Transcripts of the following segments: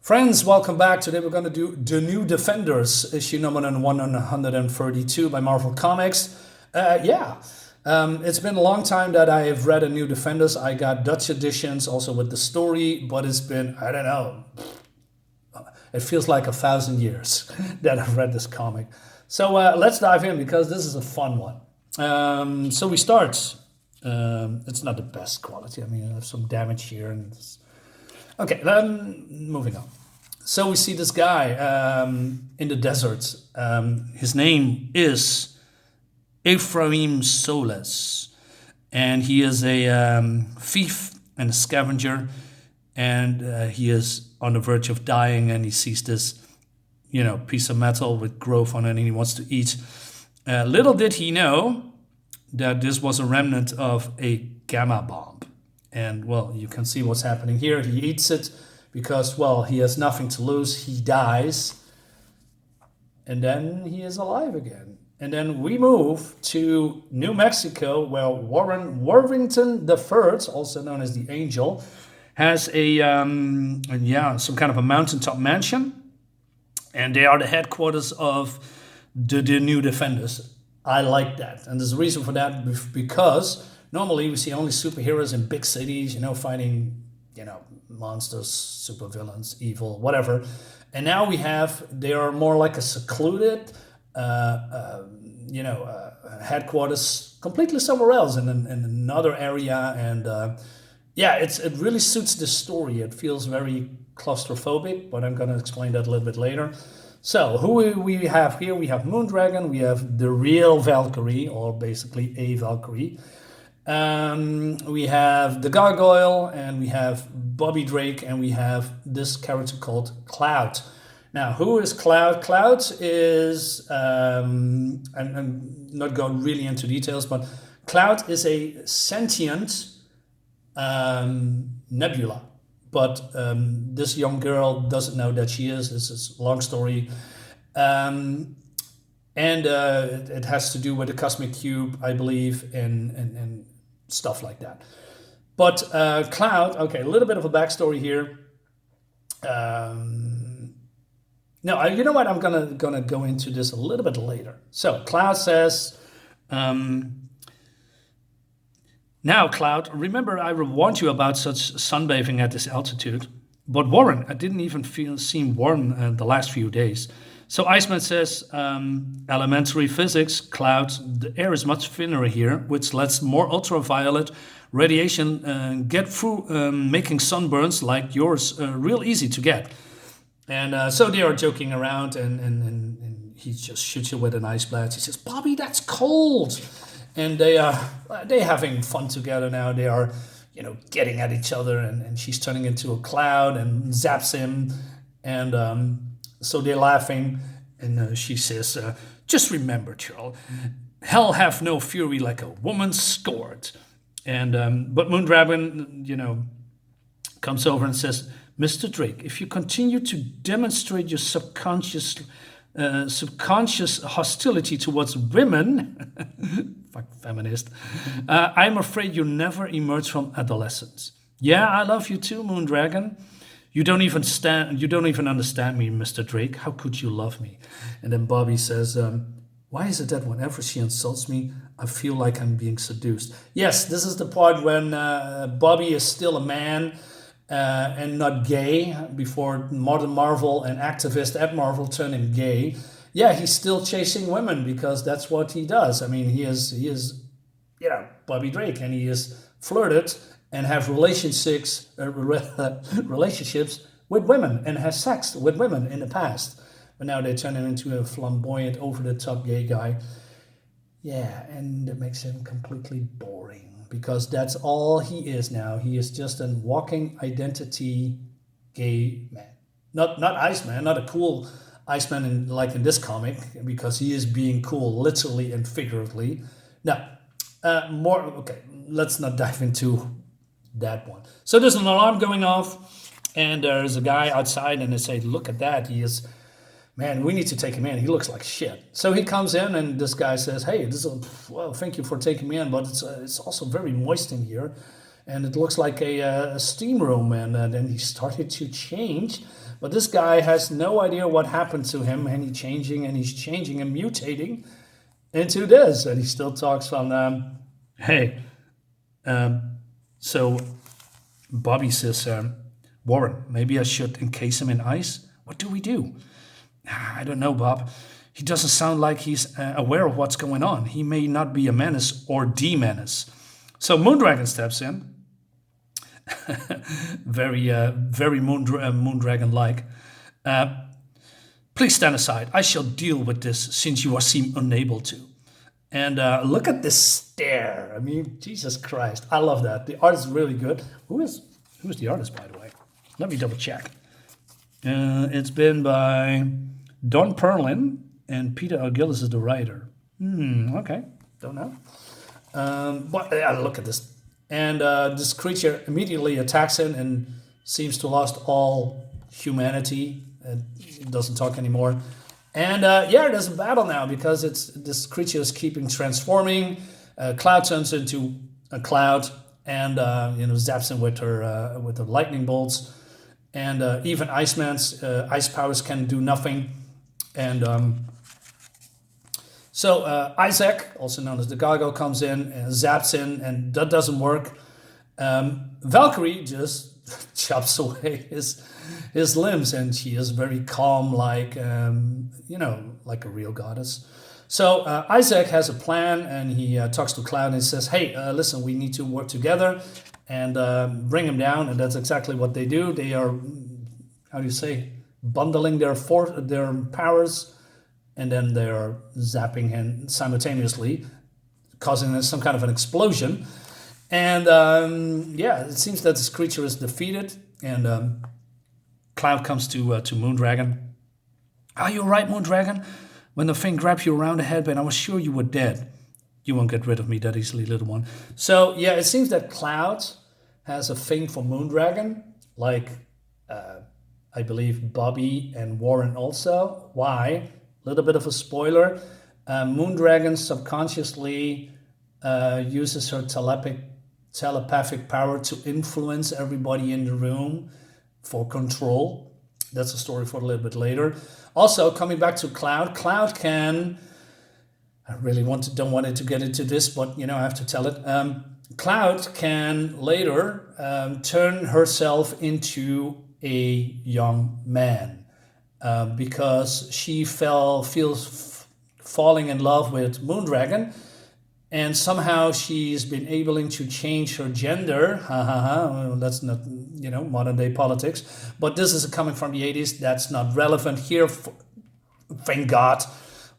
Friends, welcome back. Today we're going to do The New Defenders, issue number 132 by Marvel Comics. It's been a long time that I have read a New Defenders. I got Dutch editions also with the story, but it's been, I don't know, it feels like 1,000 years that I've read this comic. So let's dive in because this is a fun one. So we start. It's not the best quality. I mean, I have some damage here and okay, then moving on. So we see this guy in the desert. His name is Ephraim Soles, and he is a thief and a scavenger, and he is on the verge of dying, and he sees this, piece of metal with growth on it, and he wants to eat. Little did he know that this was a remnant of a gamma bomb. And, well, you can see what's happening here. He eats it because, well, he has nothing to lose. He dies. And then he is alive again. And then we move to New Mexico, where Warren Worthington III, also known as the Angel, has some kind of a mountaintop mansion. And they are the headquarters of the New Defenders. I like that. And there's a reason for that because normally we see only superheroes in big cities, fighting, monsters, supervillains, evil, whatever. And now they are more like a secluded, headquarters completely somewhere else in another area. And it really suits the story. It feels very claustrophobic, but I'm going to explain that a little bit later. So who we have here? We have Moondragon, we have the real Valkyrie, or basically a Valkyrie. We have the Gargoyle, and we have Bobby Drake, and we have this character called Cloud. Now, who is Cloud? Cloud is, I'm not going really into details, but Cloud is a sentient nebula. But this young girl doesn't know that she is. This is a long story. And it has to do with the Cosmic Cube, I believe, and stuff like that. But Cloud, okay, a little bit of a backstory here. No, you know what? I'm gonna go into this a little bit later. So Cloud says, now, Cloud, remember I warned you about such sunbathing at this altitude. But Warren, I didn't even seem warm the last few days. So Iceman says, elementary physics, Cloud, the air is much thinner here, which lets more ultraviolet radiation get through, making sunburns like yours real easy to get. And so they are joking around, and he just shoots you with an ice blast. He says, Bobby, that's cold. And they're having fun together now. They are, getting at each other, and she's turning into a cloud and zaps him. And so they're laughing, and she says, just remember, Charles, hell have no fury like a woman scorned. And but Moondragon, comes over and says, Mr. Drake, if you continue to demonstrate your subconscious hostility towards women, fuck feminist, I'm afraid you never emerge from adolescence. Yeah, I love you too, Moondragon. You don't even understand me, Mr. Drake. How could you love me? And then Bobby says, why is it that whenever she insults me, I feel like I'm being seduced? Yes, this is the part when Bobby is still a man and not gay, before modern Marvel and activist at Marvel turn him gay. Yeah, he's still chasing women because that's what he does. I mean, he is Bobby Drake, and he is flirted and have relationships with women and has sex with women in the past. But now they turn him into a flamboyant, over-the-top gay guy. Yeah, and it makes him completely boring because that's all he is now. He is just a walking identity gay man. Not Iceman, not a cool Iceman like in this comic, because he is being cool literally and figuratively. Now, okay, let's not dive into that one. So there's an alarm going off, and there's a guy outside, and they say, look at that, we need to take him in. He looks like shit. So he comes in, and this guy says, hey, thank you for taking me in, but it's also very moist in here. and it looks like a steam room, and then he started to change. But this guy has no idea what happened to him, and he's changing and mutating into this, and he still talks from, hey, so Bobby says, Warren, maybe I should encase him in ice. What do we do? I don't know, Bob. He doesn't sound like he's aware of what's going on. He may not be a menace or the menace. So Moondragon steps in. Very Moondragon-like. Please stand aside. I shall deal with this since you seem unable to. And look at this stare. I mean, Jesus Christ. I love that. The art is really good. Who's the artist, by the way? Let me double check. It's been by Don Perlin, and Peter L. Gillis is the writer. Okay. Don't know. But look at this. And this creature immediately attacks him and seems to lost all humanity. It doesn't talk anymore. And there's a battle now because this creature is keeping transforming. Cloud turns into a cloud and zaps him with her lightning bolts. And even Iceman's ice powers can do nothing. And so Isaac, also known as the Gargoyle, comes in and zaps in, and that doesn't work. Valkyrie just chops away his limbs, and she is very calm, like like a real goddess. So Isaac has a plan, and he talks to Cloud and he says, "Hey, listen, we need to work together and bring him down." And that's exactly what they do. They are, how do you say, bundling their powers. And then they're zapping him simultaneously, causing some kind of an explosion. And it seems that this creature is defeated. And Cloud comes to Moondragon. Are you right, Moondragon? When the thing grabbed you around the headband, I was sure you were dead. You won't get rid of me that easily, little one. So, yeah, it seems that Cloud has a thing for Moondragon, like I believe Bobby and Warren also. Why? Little bit of a spoiler. Moondragon subconsciously uses her telepathic power to influence everybody in the room for control. That's a story for a little bit later. Also, coming back to Cloud. Cloud can... I really don't want it to get into this, but I have to tell it. Cloud can later turn herself into a young man. Because she feels falling in love with Moondragon, and somehow she's been able to change her gender. Well, that's not modern day politics, but this is coming from the 80s. That's not relevant here, thank God.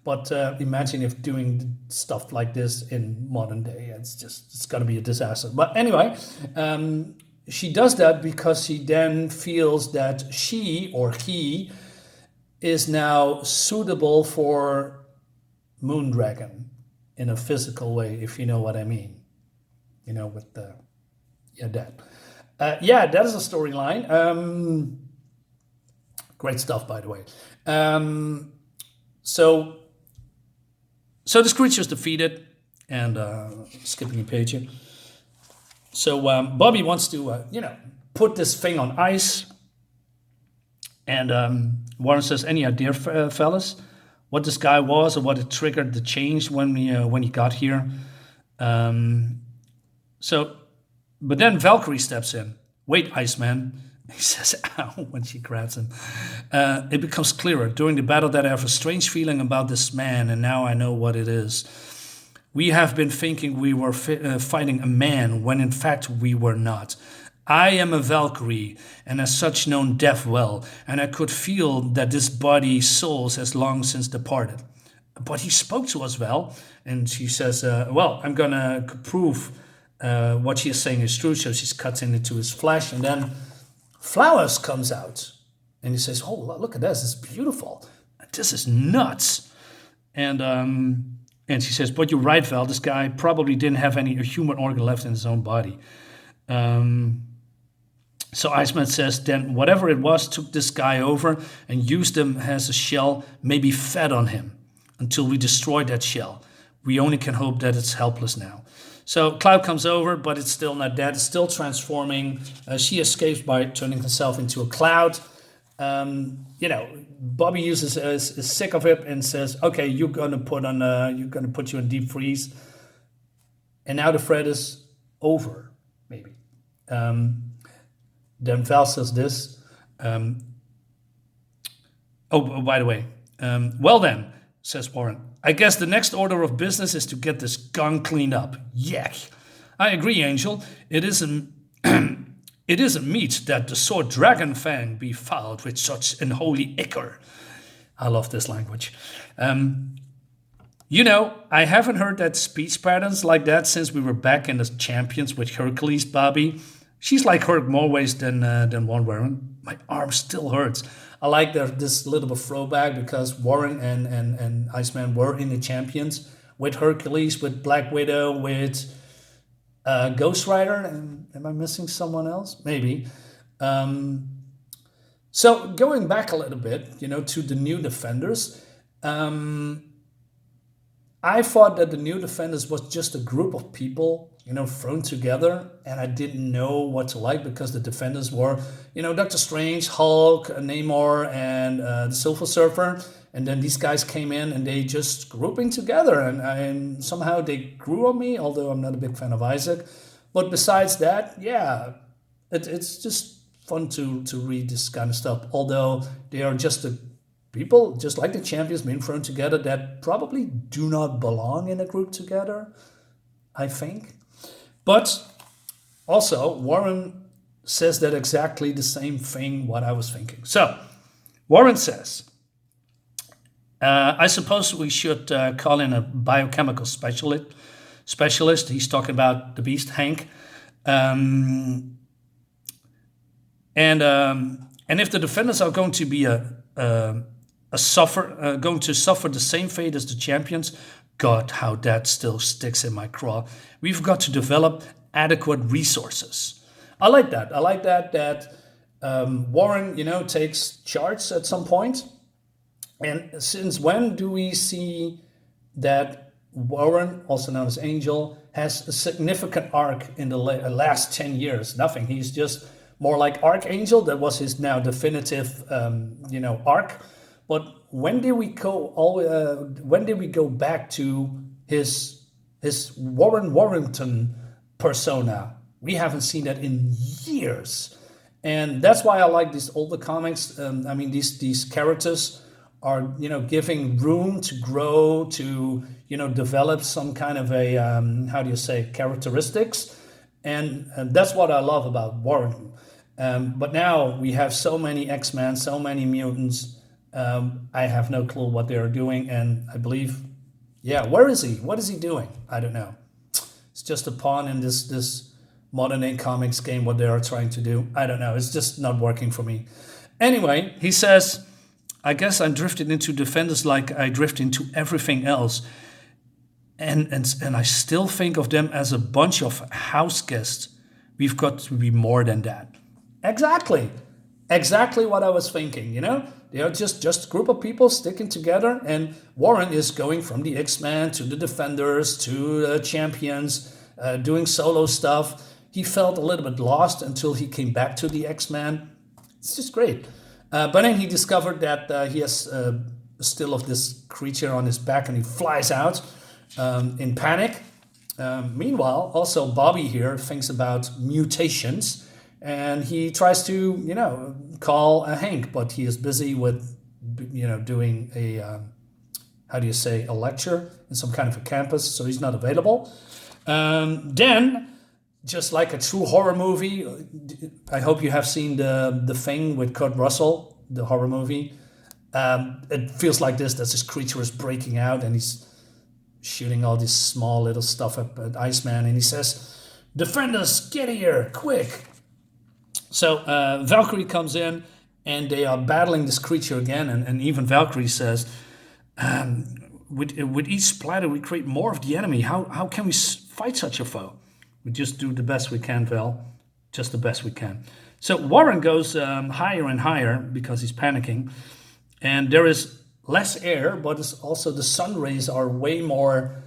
But imagine if doing stuff like this in modern day, it's going to be a disaster. But anyway, she does that because she then feels that she or he is now suitable for Moondragon in a physical way, if you know what I mean. With that. That is a storyline. Great stuff, by the way. So this creature is defeated, and skipping a page here. So Bobby wants to, put this thing on ice. And Warren says, "Any idea, fellas, what this guy was or what it triggered the change when he got here?" But then Valkyrie steps in. "Wait, Iceman," he says, "ow," when she grabs him. "It becomes clearer during the battle that I have a strange feeling about this man, and now I know what it is. We have been thinking we were fighting a man when in fact we were not. I am a Valkyrie, and as such known death well, and I could feel that this body's souls has long since departed. But he spoke to us well," and she says, I'm gonna prove what she is saying is true. So she's cutting into his flesh, and then Flowers comes out, and he says, "Oh, look at this, it's beautiful. This is nuts." And she says, "But you're right, Val, this guy probably didn't have any human organ left in his own body." So Iceman says, "Then whatever it was took this guy over and used him as a shell, maybe fed on him, until we destroyed that shell. We only can hope that it's helpless now." So Cloud comes over, but it's still not dead. It's still transforming. She escapes by turning herself into a cloud. Bobby is sick of it and says, "Okay, you're gonna put you in deep freeze." And now the threat is over, maybe. Then Val says this. By the way, well then, says Warren, I guess the next order of business is to get this gun cleaned up. Yuck. I agree, Angel. It isn't meet that the sword dragon fang be fouled with such unholy ichor. I love this language. I haven't heard that speech patterns like that since we were back in the Champions with Hercules, Bobby. She's like hurt more ways than one Warren. My arm still hurts. I like this little bit of throwback because Warren and Iceman were in the Champions with Hercules, with Black Widow, with Ghost Rider. And am I missing someone else? Maybe. So going back a little bit, to the New Defenders. I thought that the New Defenders was just a group of people, thrown together, and I didn't know what to like because the Defenders were, Doctor Strange, Hulk, Namor, and the Silver Surfer, and then these guys came in and they just grouping together, and somehow they grew on me, although I'm not a big fan of Isaac. But besides that, yeah, it's just fun to read this kind of stuff, although they are just people, just like the Champions, being thrown together that probably do not belong in a group together, I think. But also, Warren says that exactly the same thing what I was thinking. So, Warren says, I suppose we should call in a biochemical specialist. He's talking about the Beast, Hank. And if the Defenders are going to be going to suffer the same fate as the Champions, God, how that still sticks in my craw. We've got to develop adequate resources. I like that. I like that Warren, takes charge at some point. And since when do we see that Warren, also known as Angel, has a significant arc in the last 10 years? Nothing. He's just more like Archangel. That was his now definitive, arc. But when did we go back to his Warrington persona? We haven't seen that in years, and that's why I like these older comics. These characters are giving room to grow, to develop some kind of a characteristics, and that's what I love about Warrington. But now we have so many X-Men, so many mutants. I have no clue what they are doing, and I believe, where is he? What is he doing? I don't know. It's just a pawn in this modern day comics game, what they are trying to do. I don't know. It's just not working for me. Anyway, he says, I guess I'm drifted into Defenders like I drift into everything else. And I still think of them as a bunch of house guests. We've got to be more than that. Exactly what I was thinking, They are just a group of people sticking together, and Warren is going from the X-Men to the Defenders to the Champions, doing solo stuff. He felt a little bit lost until he came back to the X-Men. It's just great. But then he discovered that he has still of this creature on his back, and he flies out in panic. Meanwhile, also Bobby here thinks about mutations. And he tries to, call Hank, but he is busy with, doing a lecture in some kind of a campus, so he's not available. Then, just like a true horror movie, I hope you have seen the Thing with Kurt Russell, the horror movie. It feels like that this creature is breaking out, and he's shooting all this small little stuff at Iceman, and he says, "Defenders, get here, quick!" So Valkyrie comes in, and they are battling this creature again, and even Valkyrie says, with each splatter we create more of the enemy. How can we fight such a foe? We just do the best we can, Val, just the best we can. So Warren goes higher and higher because he's panicking, and there is less air, but it's also the sun rays are way more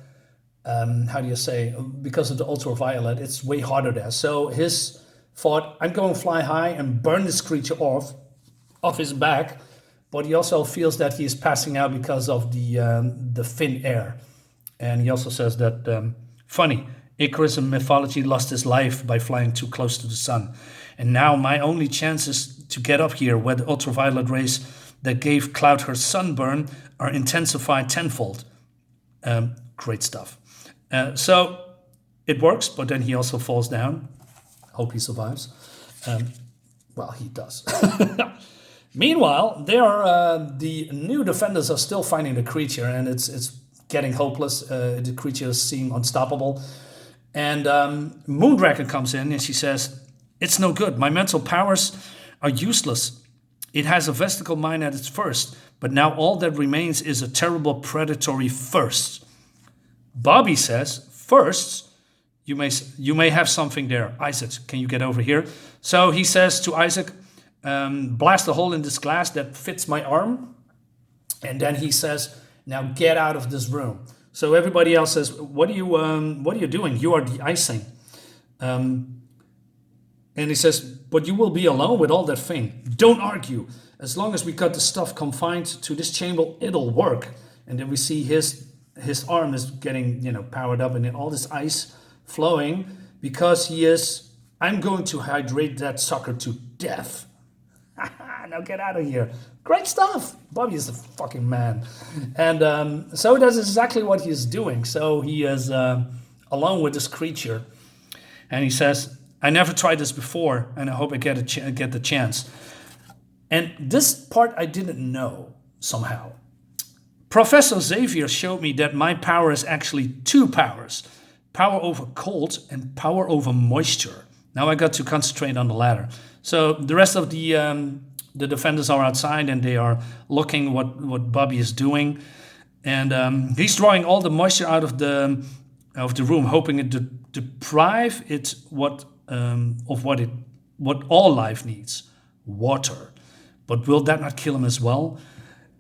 how do you say, because of the ultraviolet, it's way hotter there. So his thought, I'm going to fly high and burn this creature off his back. But he also feels that he is passing out because of the thin air. And he also says that, funny, Icarus in mythology lost his life by flying too close to the sun. And now my only chance is to get up here where the ultraviolet rays that gave Cloud her sunburn are intensified tenfold. Great stuff. So it works, but then he also falls down. Hope he survives. Well, he does. Meanwhile, the new defenders are still finding the creature, and it's getting hopeless. The creatures seem unstoppable. And Moondragon comes in, and she says, it's no good. My mental powers are useless. It has a vestigial mind at its first, but now all that remains is a terrible predatory thirst. Bobby says, first, you may have something there. Isaac, can you get over here? So he says to Isaac, blast a hole in this glass that fits my arm. And then he says, now get out of this room. So everybody else says, what are you doing? You are de-icing. And he says, but you will be alone with all that thing. Don't argue. As long as we got the stuff confined to this chamber, it'll work. And then we see his arm is getting, powered up and then all this ice flowing because I'm going to hydrate that sucker to death. Now get out of here. Great stuff. Bobby is a fucking man. And so that's exactly what he is doing. So he is alone with this creature. And he says, I never tried this before, and I hope I get the chance. And this part I didn't know somehow. Professor Xavier showed me that my power is actually two powers. Power over cold and power over moisture. Now I got to concentrate on the latter. So the rest of the defenders are outside and they are looking what Bobby is doing. And he's drawing all the moisture out of the room, hoping it to deprive it of what all life needs, water. But will that not kill him as well?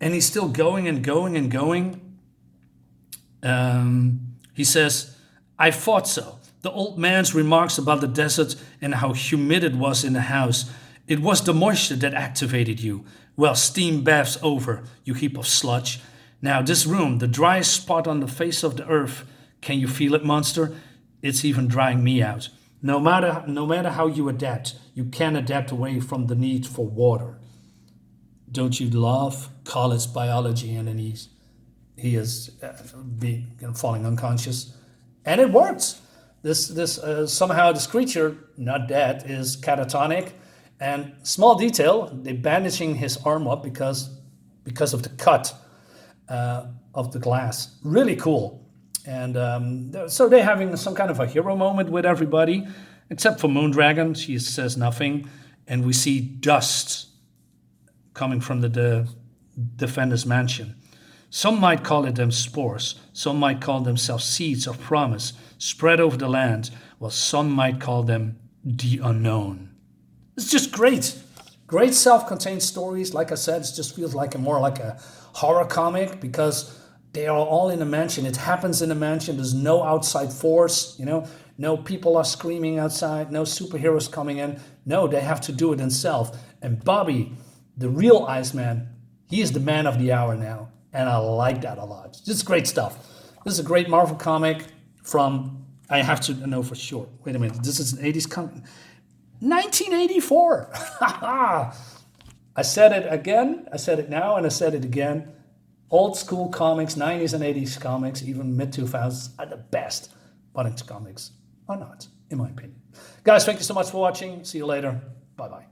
And he's still going and going and going. He says, I thought so. The old man's remarks about the desert and how humid it was in the house. It was the moisture that activated you. Well, steam baths over, you heap of sludge. Now this room, the driest spot on the face of the earth. Can you feel it, monster? It's even drying me out. No matter how you adapt, you can't adapt away from the need for water. Don't you love college biology? And then he is falling unconscious, and it works. This somehow this creature, not dead, is catatonic. And small detail, they're bandaging his arm up because of the cut of the glass. Really cool. And so they're having some kind of a hero moment with everybody, except for Moondragon. She says nothing, and we see dust coming from the defender's mansion. Some might call it them spores. Some might call themselves seeds of promise spread over the land, while some might call them the unknown. It's just great. Great self-contained stories. Like I said, it just feels more like a horror comic because they are all in a mansion. It happens in a mansion. There's no outside force, No people are screaming outside. No superheroes coming in. No, they have to do it themselves. And Bobby, the real Iceman, he is the man of the hour now. And I like that a lot. Just great stuff. This is a great Marvel comic from, I have to know for sure. Wait a minute. This is an 80s comic. 1984. I said it again. I said it now and I said it again. Old school comics, 90s and 80s comics, even mid-2000s are the best. But comics are not, in my opinion. Guys, thank you so much for watching. See you later. Bye-bye.